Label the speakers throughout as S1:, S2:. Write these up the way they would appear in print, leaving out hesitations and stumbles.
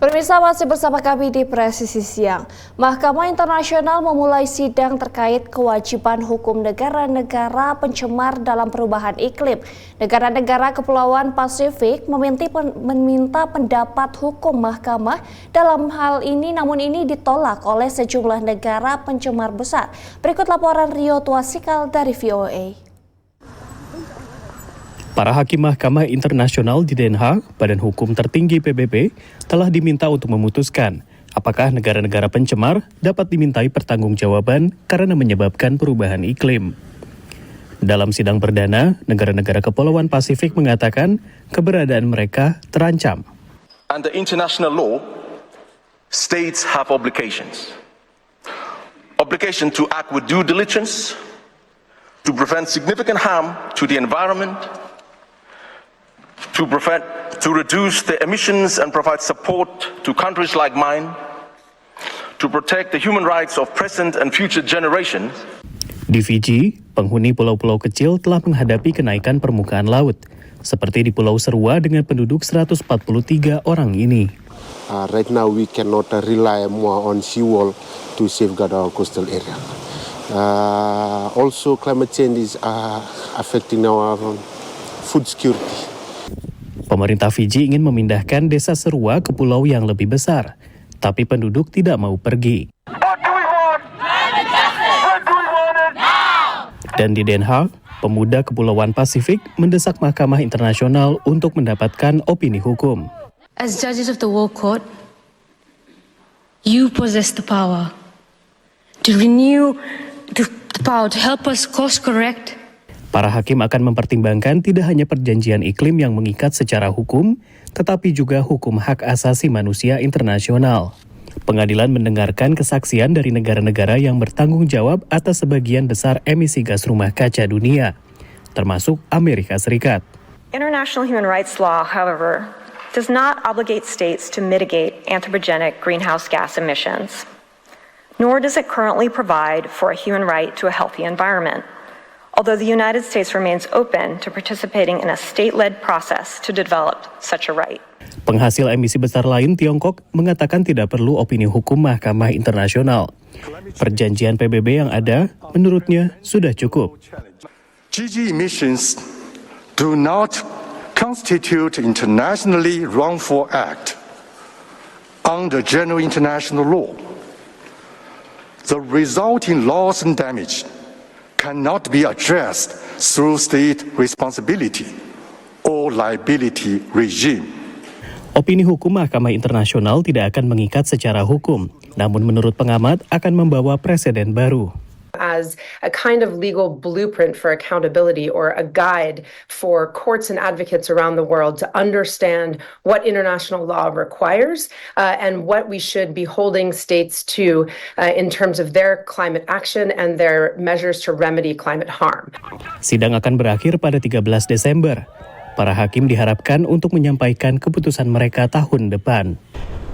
S1: Pemirsa, masih bersama kami di Presisi Siang. Mahkamah Internasional memulai sidang terkait kewajiban hukum negara-negara pencemar dalam perubahan iklim. Negara-negara Kepulauan Pasifik meminta pendapat hukum mahkamah dalam hal ini, namun ini ditolak oleh sejumlah negara pencemar besar. Berikut laporan Rio Tuasikal dari VOA.
S2: Para hakim Mahkamah Internasional di Den Haag, badan hukum tertinggi PBB, telah diminta untuk memutuskan apakah negara-negara pencemar dapat dimintai pertanggungjawaban karena menyebabkan perubahan iklim. Dalam sidang perdana, negara-negara Kepulauan Pasifik mengatakan keberadaan mereka terancam.
S3: Under international law, states have obligations. Obligation to act with due diligence, to prevent significant harm to the environment, to reduce the emissions and provide support to countries like mine, to protect the human rights of present and future generations.
S2: Di Fiji, penghuni pulau-pulau kecil telah menghadapi kenaikan permukaan laut, seperti di Pulau Serua dengan penduduk 143 orang ini.
S4: Right now we cannot rely more on seawall to safeguard our coastal area. Also climate change is affecting our food security.
S2: Pemerintah Fiji ingin memindahkan desa Serua ke pulau yang lebih besar, tapi penduduk tidak mau pergi. Dan di Den Haag, pemuda Kepulauan Pasifik mendesak Mahkamah Internasional untuk mendapatkan opini hukum.
S5: As judges of the World Court, you possess the power to renew the power to help us course correct.
S2: Para hakim akan mempertimbangkan tidak hanya perjanjian iklim yang mengikat secara hukum, tetapi juga hukum hak asasi manusia internasional. Pengadilan mendengarkan kesaksian dari negara-negara yang bertanggung jawab atas sebagian besar emisi gas rumah kaca dunia, termasuk Amerika Serikat.
S6: International human rights law, however, does not obligate states to mitigate anthropogenic greenhouse gas emissions, nor does it currently provide for a human right to a healthy environment. Although the United States remains open to participating in a state-led process to develop such a right.
S2: Penghasil emisi besar lain, Tiongkok, mengatakan tidak perlu opini hukum Mahkamah Internasional. Perjanjian PBB yang ada, menurutnya, sudah cukup.
S7: GG emissions do not constitute internationally wrongful act under general international law. The resulting loss and damage cannot be addressed through state responsibility or liability regime.
S2: Opini hukum Mahkamah Internasional tidak akan mengikat secara hukum, namun menurut pengamat akan membawa preseden baru.
S8: As a kind of legal blueprint for accountability or a guide for courts and advocates around the world to understand what international law requires and what we should be holding states to in terms of their climate action and their measures to remedy climate harm.
S2: Sidang akan berakhir pada 13 Desember. Para hakim diharapkan untuk menyampaikan keputusan mereka tahun depan.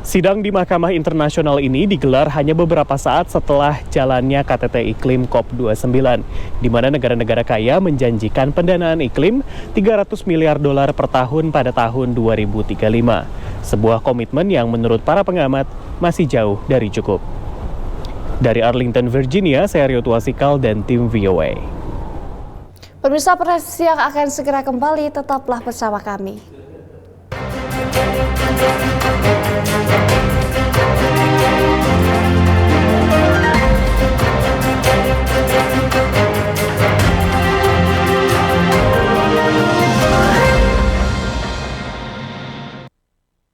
S2: Sidang di Mahkamah Internasional ini digelar hanya beberapa saat setelah jalannya KTT Iklim COP29, di mana negara-negara kaya menjanjikan pendanaan iklim $300 miliar per tahun pada tahun 2035. Sebuah komitmen yang menurut para pengamat masih jauh dari cukup. Dari Arlington, Virginia, saya Rio Tuasikal dan tim VOA.
S1: Pemirsa, Presisi Siang akan segera kembali, tetaplah bersama kami.